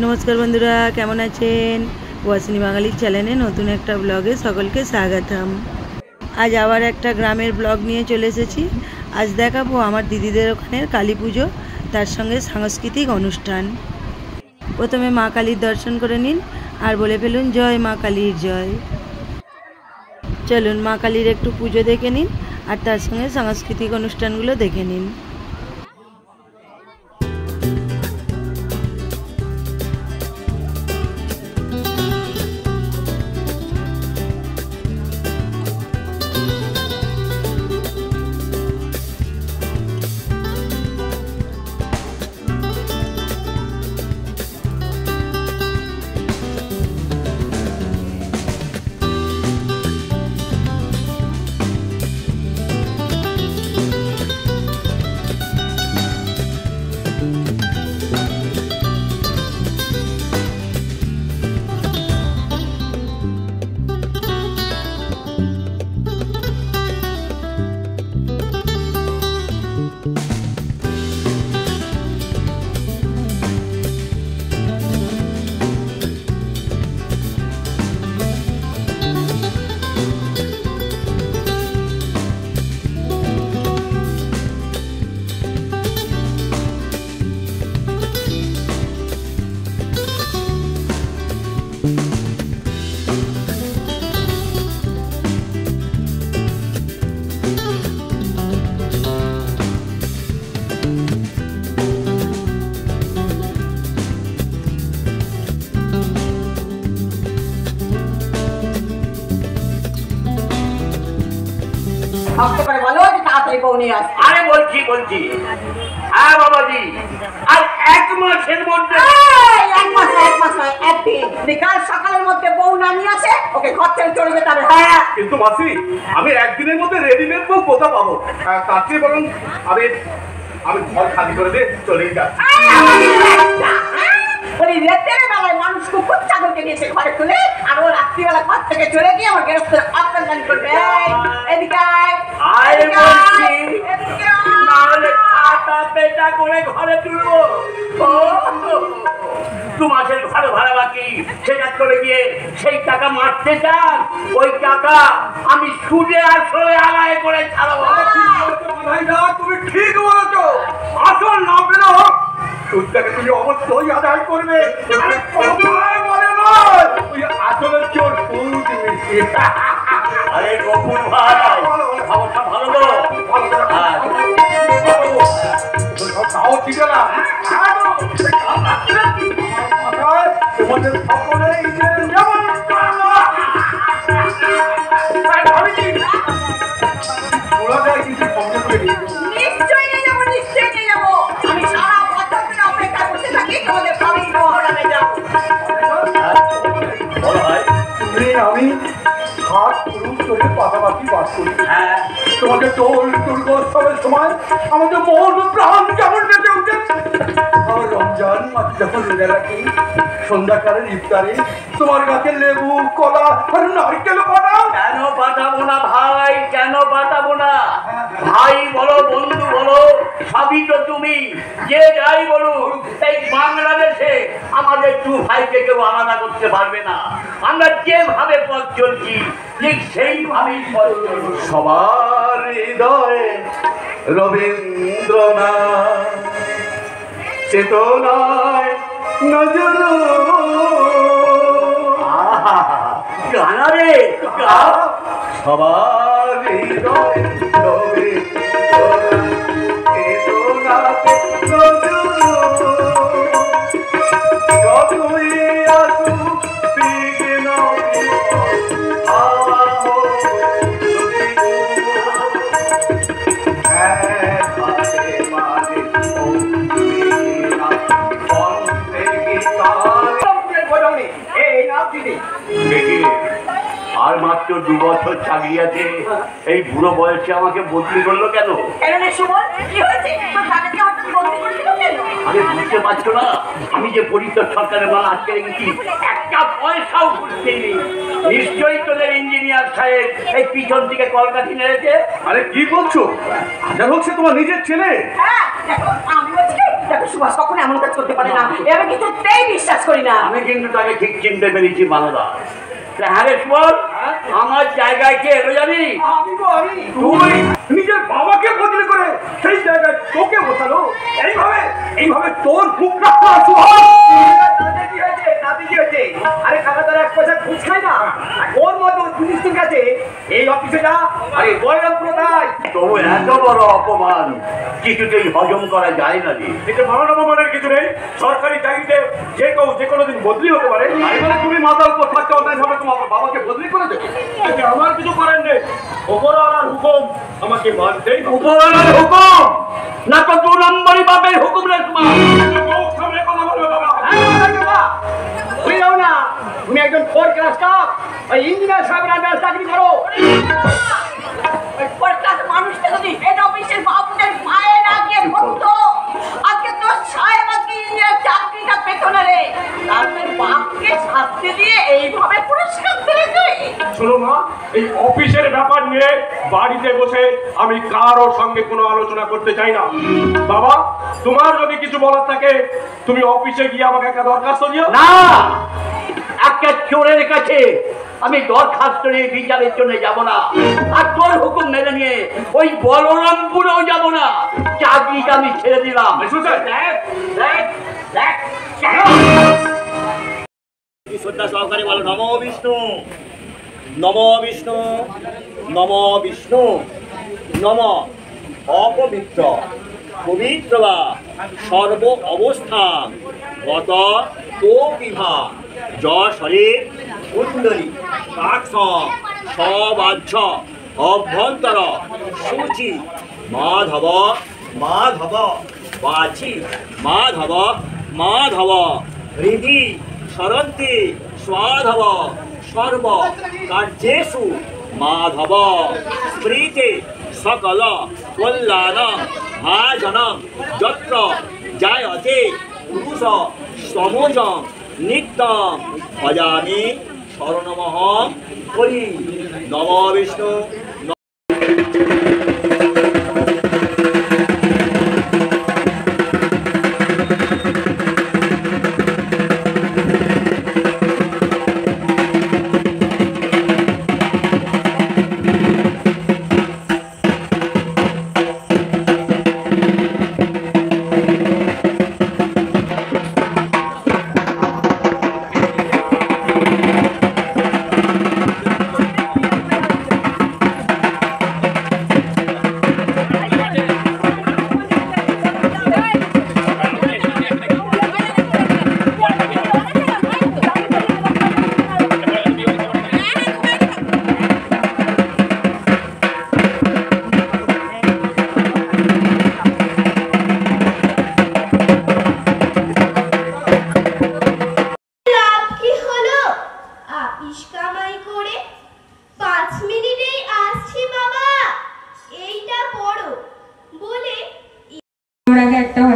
নমস্কার বন্ধুরা, কেমন আছেন? ওয়াসিনী বাঙালির চ্যানেলে নতুন একটা ব্লগে সকলকে স্বাগতম। আজ আবার একটা গ্রামের ব্লগ নিয়ে চলে এসেছি। আজ দেখাবো আমার দিদিদের ওখানের কালী পুজো, তার সঙ্গে সাংস্কৃতিক অনুষ্ঠান। প্রথমে মা কালীর দর্শন করে নিন আর বলে ফেলুন জয় মা কালীর জয়। চলুন মা কালীর একটু পুজো দেখে নিন আর তার সঙ্গে সাংস্কৃতিক অনুষ্ঠানগুলো দেখে নিন। আরে বলছি হ্যাঁ বাবাজি, আর এক মাসের মধ্যে বিকাল সকালের মধ্যে বউ নামিয়ে আসে, ওকে ঘর থেকে চলে যেতে হবে। হ্যাঁ কিন্তু মাসি, আমি একদিনের মধ্যে রেডিমেড বউ কোথা পাবো? তার চেয়ে বরং আমি ঘর খালি করে দিয়ে চলেই যাচ্ছি। বলি রাতের বেলায় মানুষ কুকুর ছাগলকে নিয়েছে ঘরে তুলে, আর ও রাত্রিবেলা ঘর থেকে চলে গিয়ে আমার গেরস্তের অত্যাচার করবে। এদিকে নাহলে খাতা পেটা করে ঘরে তুলবো। দু মাসের ঘরে ভাড়া বাকি, সেটা করে গিয়ে সেই টাকা মারতে চান? ওই টাকা আমি সুদে আসলে আদায় করে ছাড়াবো। তুমি ঠিক বলেছো, আসল না পেলে হোক সুদটাকে তুমি অবশ্যই আদায় করবে। আসলে চোর সুদ। আরে গপুর ভাই, খবরটা ভালো বলো। তাও ঠিক না, তোমাদের সকলেই আমি হাত পুরুষ করে পাশাপাশি বাস করি। তোমাদের দোল দুর্গোৎসবের সময় আমাদের মন প্রাণ কেমন বেঁচে উঠে। রমজান মাস যখন রোজা রাখি, সন্ধ্যাকালের ইফতারে তোমার গাছে লেবু, কলা আর নারকেল পাঠাও। কেন পাঠাবো না ভাই, কেন পাঠাবো না? ভাই বলো, বন্ধু বলো, সবই তো তুমি। যে যাই বলো, এই বাংলাদেশে আমাদের দু ভাইকে কেউ আলাদা করতে পারবে না। আমরা যেভাবে পথ চলছি ঠিক সেইভাবেই পথ চলছি। সবার হৃদয়ে রবীন্দ্রনাথ, চেতনায় নজর। গানা রে, সবার হৃদয়ে রবীন্দ্রনাথ, চেতনাতে নজর। যতই আসুক বিঘ্ন আর মাত্র 2 বছর চাকরি আছে, এই বুড়ো বয়সে আমাকে বদলি করলো কেন? আরে বুঝতে পারছো না, আমি যে পরিষদ সরকারের মাল আটকে রেখেছি, একটা পয়সাও ঘুরতে নেই। নিশ্চয়ই তোদের ইঞ্জিনিয়ার সাহেব এই পিছন থেকে কলকাঠি নেড়েছে। আরে কি বলছো? হাজার হোক সে তোমার নিজের ছেলে। আমি বলছি দেখো সুভাষ কখনো এমন কাজ করতে পারে না, আমি কিছুতেই বিশ্বাস করি না। আমি কিন্তু তাকে ঠিক চিনতে পেরেছি মানদা। হ্যাঁ রে সুভাষ, আমার জায়গায় কে এলো জানি? তুই নিজের বাবাকে বদলে করে সেই জায়গায় তোকে বসালো, এইভাবে তোর মুখ রাখা সুভাষ। আরে কাকা তারা এক পয়সা ঘুষ খায় না, ওর মতো পুলিশের কাছে এই অফিসে যা। আরে বলরামপুর তাই তবু এত বড় অপমান কিছুতেই হজম করা যায় না রে। এতে মানব অপমানের কিছু নেই। সরকারি চাকরিতে যে কোনো দিন বদলি হতে পারে। মানে তুমি মাথার উপর থাকতে অন্যায় ভাবে তোমার বাবাকে বদলি করে দেবে, এতে আমার কিছু করার নেই। ওপরওয়ালার হুকুম আমাকে মানতেই হবে। উপরওয়ালার হুকুম না তো 2 নম্বরই বাপের হুকুম রে তোমার। সামনে কথা বলবে বাবা। তুমি যাও না, তুমি একজন 4 ক্লাস স্টাফ, ওই ইঞ্জিনিয়ার সাহেবের আন্ডারে চাকরি করো। মানুষটা যদি হেড অফিসের বাবুদের পায়ে না গিয়ে ধরতো, আজকে তোর সাহেব আজকে ইঞ্জিনিয়ার চাকরিটা পেত না রে। তারপর বাপকে শাস্তি দিয়ে এইভাবে পুরস্কার দিলে তুই। শোনো মা, এই অফিসের ব্যাপার নিয়ে বাড়িতে বসে আমি কারো সঙ্গে কোনো আলোচনা করতে চাই না। বাবা, তোমার যদি কিছু বলার থাকে তুমি অফিসে গিয়ে আমাকে একটা দরখাস্ত দিও। না, একটা চোরের কাছে আমি দরখাস্ত নিয়ে বিচারের জন্য যাব না, আর তোর হুকুম মেনে নিয়ে ওই বলরামপুরেও যাব না। চাকরিটা আমি ছেড়ে দিলাম। শ্রদ্ধা সহকারে বলো, নমো বিষ্ণু, নমো বিষ্ণু, নমো বিষ্ণু, নম অপবিত্র পবিত্র বা সর্ব অবস্থান গত তো বিভা যশরে কুণ্ডলী কাক্ষ সবাহ্য অভ্যন্তর সূচি মাধব মাধব বাচি মাধব মাধব হৃদি সরন্তি স্বাধব সর্ব কার্যেষু মাধব স্মৃতে সকল কল্যাণ ভাজন যত্র জায়তে পুরুষ সমোজং নিত্যম ভজামি শরণমহং হরি। নমো বিষ্ণু।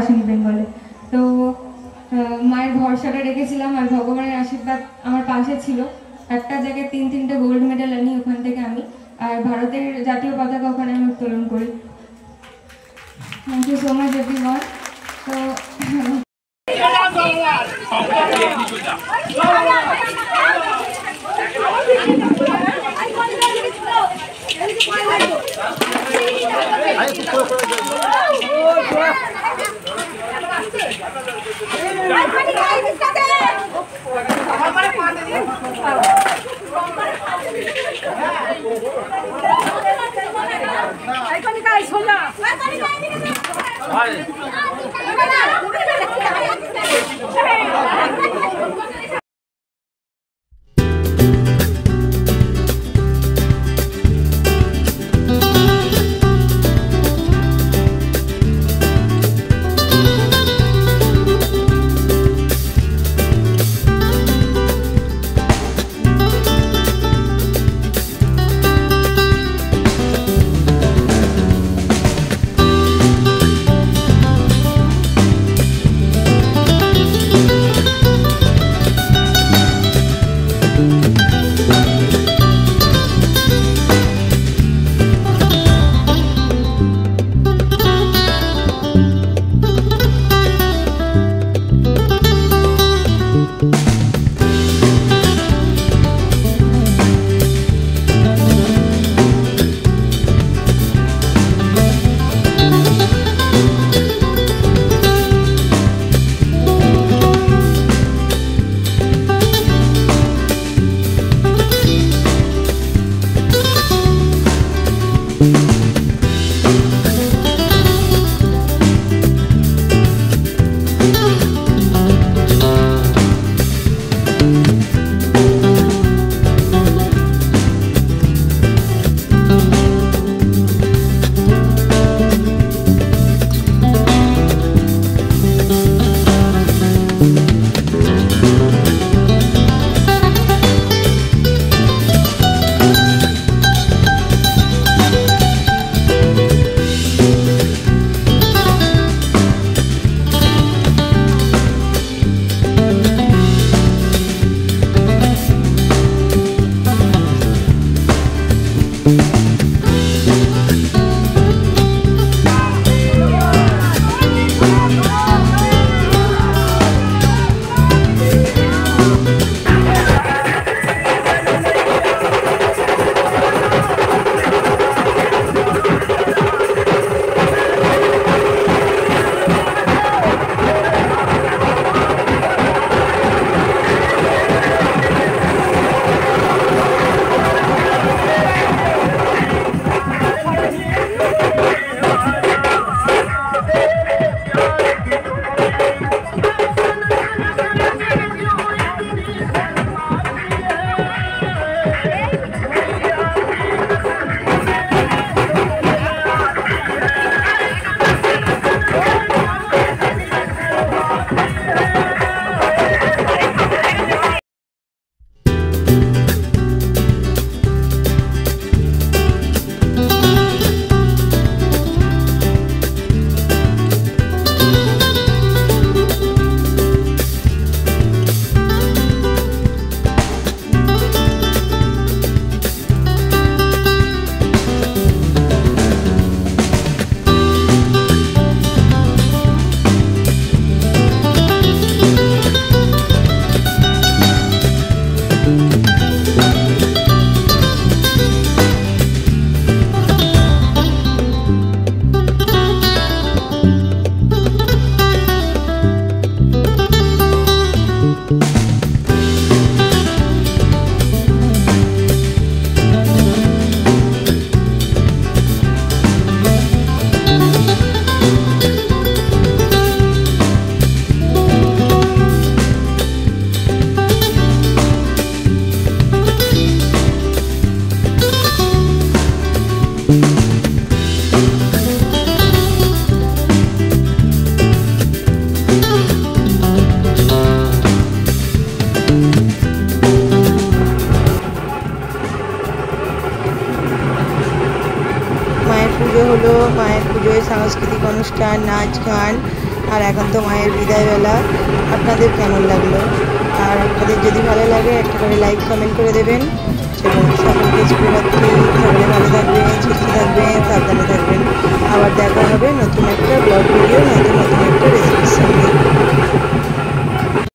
আসেনি বেঙ্গলে। তো মায়ের ভরসাটা রেখেছিলাম আর ভগবানের আশীর্বাদ আমার পাশে ছিল। একটা জায়গায় 3-3টে গোল্ড মেডেল আনি ওখান থেকে আমি, আর ভারতের জাতীয় পতাকা ওখানে আমি উত্তোলন করি। Thank you so much everyone. তো দুপুরে হলো মায়ের পুজোয় সাংস্কৃতিক অনুষ্ঠান, নাচ গান, আর এখন তো মায়ের বিদায়বেলা। আপনাদের কেমন লাগলো? আর আপনাদের যদি ভালো লাগে একটা করে লাইক কমেন্ট করে দেবেন। চলুন, সকলকে শুভরাত্রি, সকলে ভালো থাকবেন, সুস্থ থাকবেন, সাবধানে থাকবেন। আবার দেখা হবে নতুন একটা ব্লগ ভিডিও।